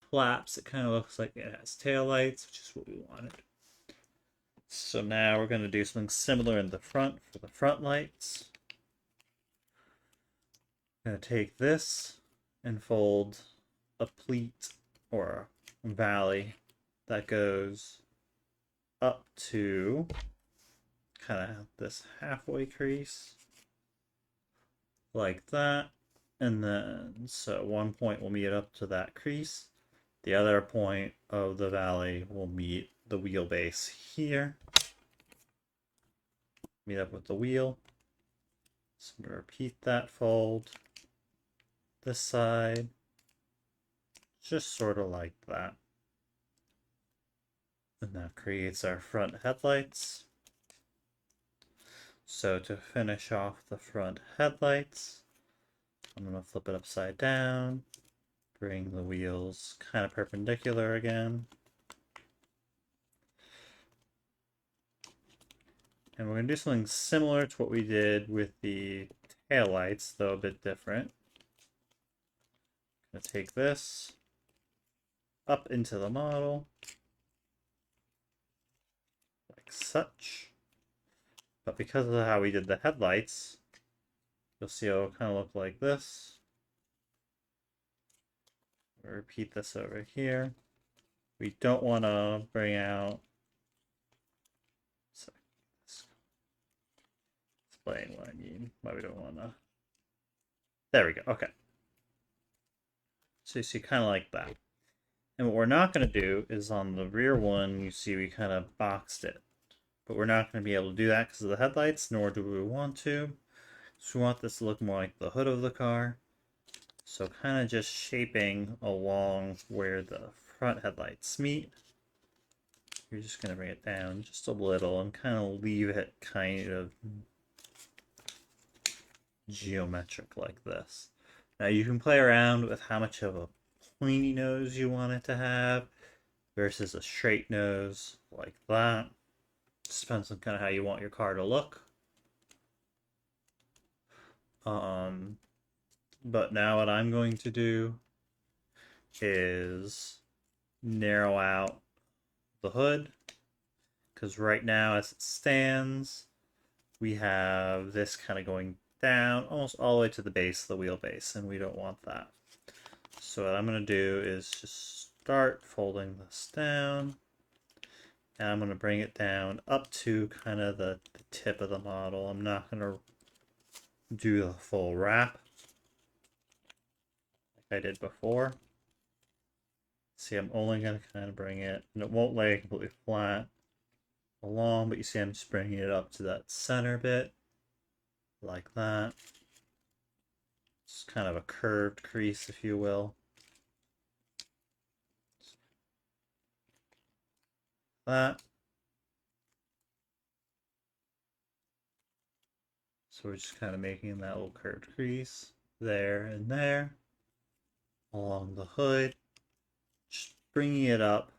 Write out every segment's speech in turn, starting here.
collapse, it kind of looks like it has taillights, which is what we wanted. So now we're going to do something similar in the front for the front lights. I'm going to take this and fold a pleat or a valley that goes up to kind of this halfway crease like that. And then, so one point will meet up to that crease. The other point of the valley will meet the wheelbase here. Meet up with the wheel. So I'm going to repeat that fold. This side. Just sort of like that. And that creates our front headlights. So to finish off the front headlights, I'm going to flip it upside down, bring the wheels kind of perpendicular again. And we're going to do something similar to what we did with the taillights, though a bit different. I'm going to take this up into the model, like such. But because of how we did the headlights, you'll see it'll kind of look like this. We'll repeat this over here. We don't want to bring out. Sorry, explain what I mean. Why we don't want to. There we go. Okay. So you see, kind of like that. And what we're not going to do is on the rear one, you see we kind of boxed it. But we're not going to be able to do that because of the headlights, nor do we want to. So we want this to look more like the hood of the car. So kind of just shaping along where the front headlights meet. You're just going to bring it down just a little and kind of leave it kind of geometric like this. Now you can play around with how much of a pointy nose you want it to have versus a straight nose like that. Just depends on kind of how you want your car to look. But now what I'm going to do is narrow out the hood, because right now as it stands we have this kind of going down almost all the way to the base of the wheelbase, and we don't want that. So what I'm going to do is just start folding this down, and I'm going to bring it down up to kind of the tip of the model. I'm not going to do the full wrap like I did before. See, I'm only going to kind of bring it, and it won't lay completely flat along, but you see I'm just bringing it up to that center bit, like that. It's kind of a curved crease, if you will. That. So we're just kind of making that little curved crease there and there along the hood. Just bringing it up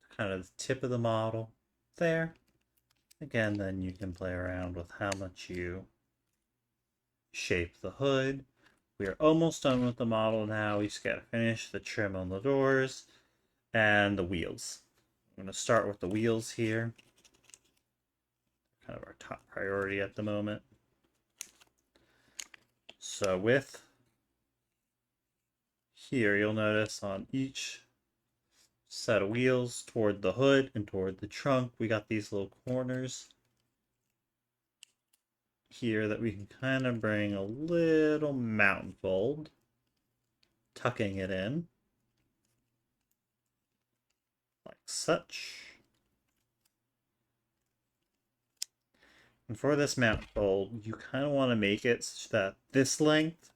to kind of the tip of the model there. Again, then you can play around with how much you shape the hood. We are almost done with the model now. We just got to finish the trim on the doors and the wheels. I'm going to start with the wheels here. Kind of our top priority at the moment. So with here, you'll notice on each set of wheels toward the hood and toward the trunk, we got these little corners here that we can kind of bring a little mountain fold, tucking it in like such. And for this mountain fold, you kind of want to make it such that this length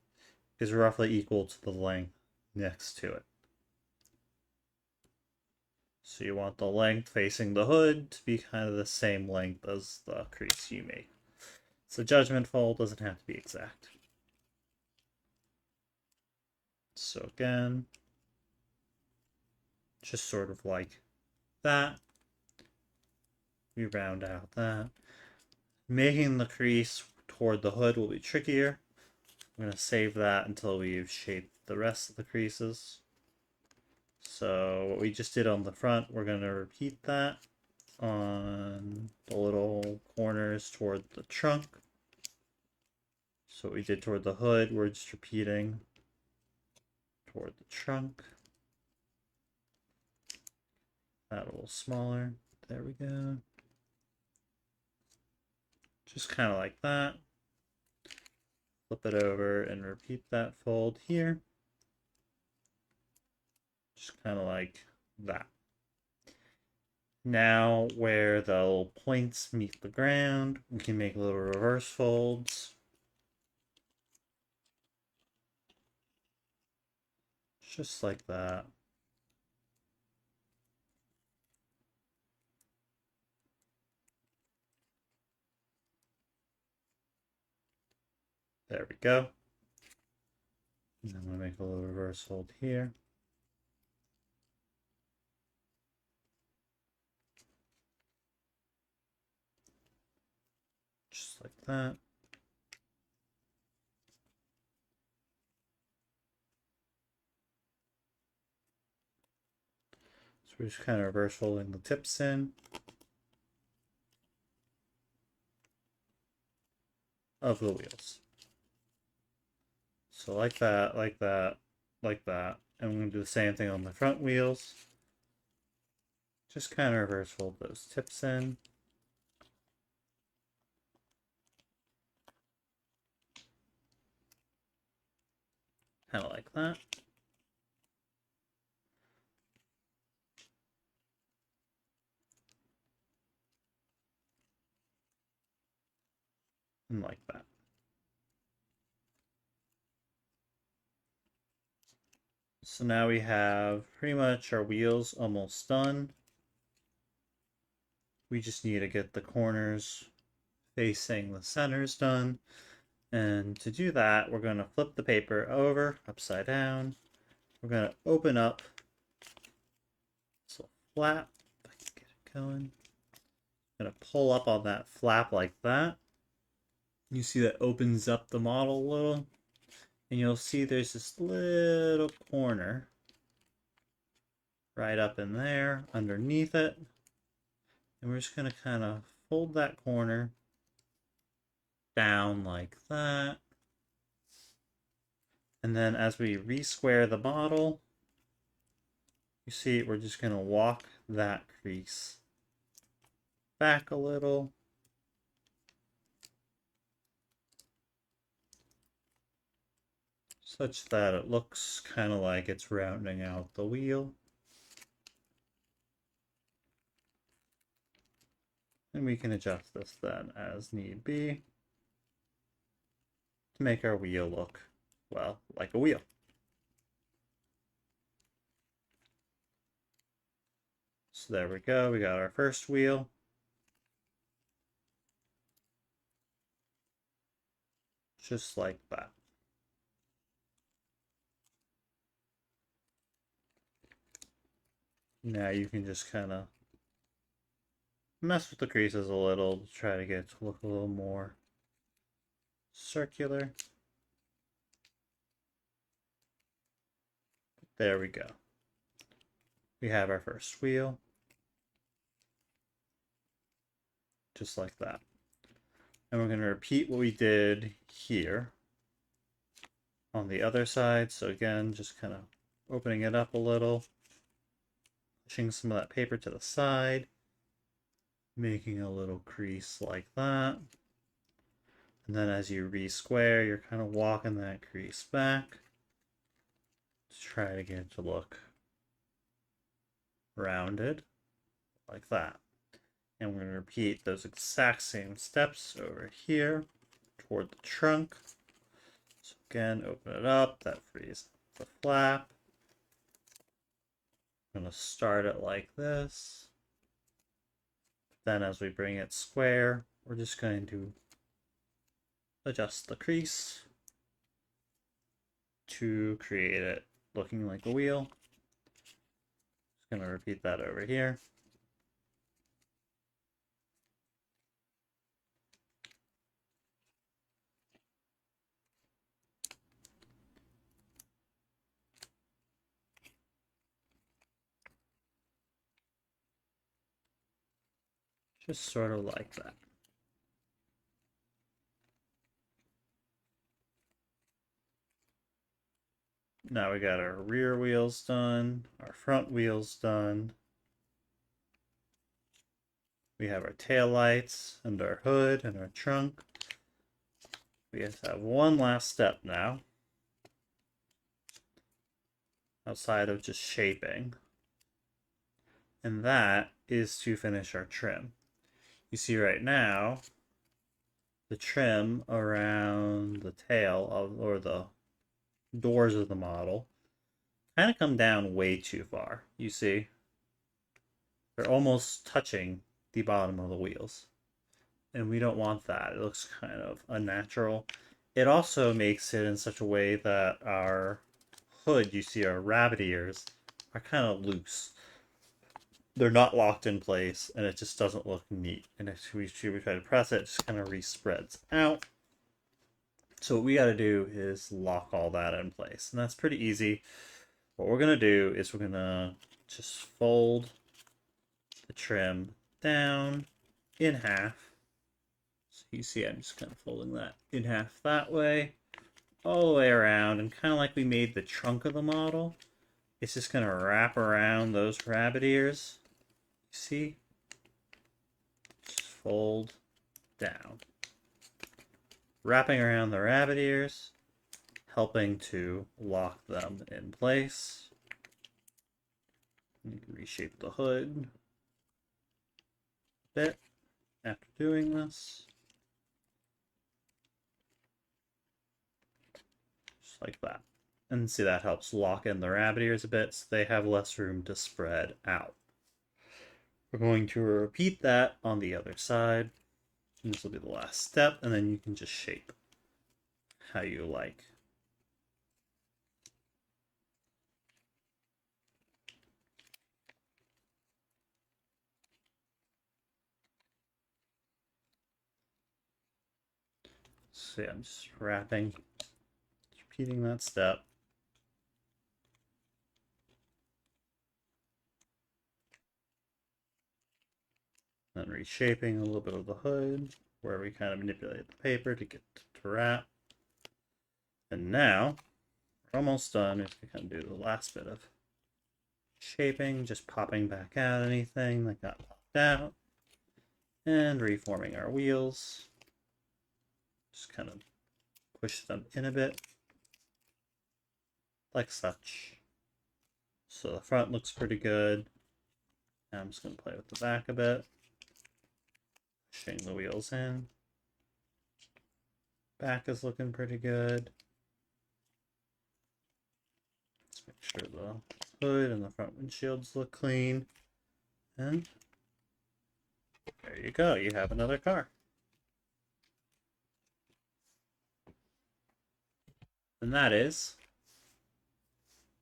is roughly equal to the length next to it. So you want the length facing the hood to be kind of the same length as the crease you make. So judgment fold doesn't have to be exact. So again, just sort of like that. We round out that. Making the crease toward the hood will be trickier. I'm going to save that until we've shaped the rest of the creases. So what we just did on the front, we're going to repeat that on the little corners toward the trunk. So what we did toward the hood, we're just repeating toward the trunk. That a little smaller. There we go. Just kind of like that. Flip it over and repeat that fold here. Just kind of like that. Now, where the little points meet the ground, we can make little reverse folds. Just like that. There we go. And I'm going to make a little reverse fold here. Just like that. So we're just kind of reverse folding the tips in of the wheels. So like that, like that, like that. And I'm going to do the same thing on the front wheels. Just kind of reverse fold those tips in. Kind of like that. And like that. So now we have pretty much our wheels almost done. We just need to get the corners facing the centers done. And to do that, we're going to flip the paper over, upside down. We're going to open up this little flap. If I can get it going. I'm going to pull up on that flap like that. You see that opens up the model a little. And you'll see there's this little corner right up in there underneath it. And we're just going to kind of fold that corner down like that. And then as we re-square the model, you see we're just going to walk that crease back a little. Such that it looks kind of like it's rounding out the wheel. And we can adjust this then as need be to make our wheel look, well, like a wheel. So there we go, we got our first wheel. Just like that. Now you can just kind of mess with the creases a little to try to get it to look a little more circular. There we go. We have our first wheel. Just like that. And we're going to repeat what we did here on the other side. So again, just kind of opening it up a little, pushing some of that paper to the side, making a little crease like that. And then as you re-square, you're kind of walking that crease back to try to get it to look rounded like that. And we're going to repeat those exact same steps over here toward the trunk. So again, open it up, that frees the flap. I'm going to start it like this. Then as we bring it square, we're just going to adjust the crease to create it looking like a wheel. Just going to repeat that over here. Just sort of like that. Now we got our rear wheels done, our front wheels done. We have our tail lights and our hood and our trunk. We just have one last step now, outside of just shaping. And that is to finish our trim. You see right now, the trim around the tail of, or the doors of the model kind of come down way too far. You see? They're almost touching the bottom of the wheels. And we don't want that. It looks kind of unnatural. It also makes it in such a way that our hood, you see our rabbit ears, are kind of loose. They're not locked in place, and it just doesn't look neat. And if we try to press it, it just kind of respreads out. So what we got to do is lock all that in place, and that's pretty easy. What we're going to do is we're going to just fold the trim down in half. So you see I'm just kind of folding that in half that way, all the way around, and kind of like we made the trunk of the model, it's just going to wrap around those rabbit ears. You see? Just fold down. Wrapping around the rabbit ears, helping to lock them in place. You can reshape the hood a bit after doing this. Just like that. And see, that helps lock in the rabbit ears a bit so they have less room to spread out. We're going to repeat that on the other side. And this will be the last step, and then you can just shape how you like. So yeah, I'm just wrapping, just repeating that step. Then reshaping a little bit of the hood, where we kind of manipulate the paper to get to wrap. And now, we're almost done. We can kind of do the last bit of shaping, just popping back out anything that got popped out. And reforming our wheels. Just kind of push them in a bit, like such. So the front looks pretty good. Now I'm just going to play with the back a bit. Pushing the wheels in. Back is looking pretty good. Let's make sure the hood and the front windshields look clean. And there you go, you have another car. And that is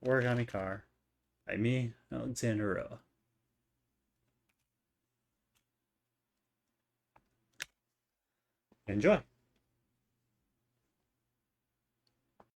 Origami Car by me, Alexander Roa. Enjoy!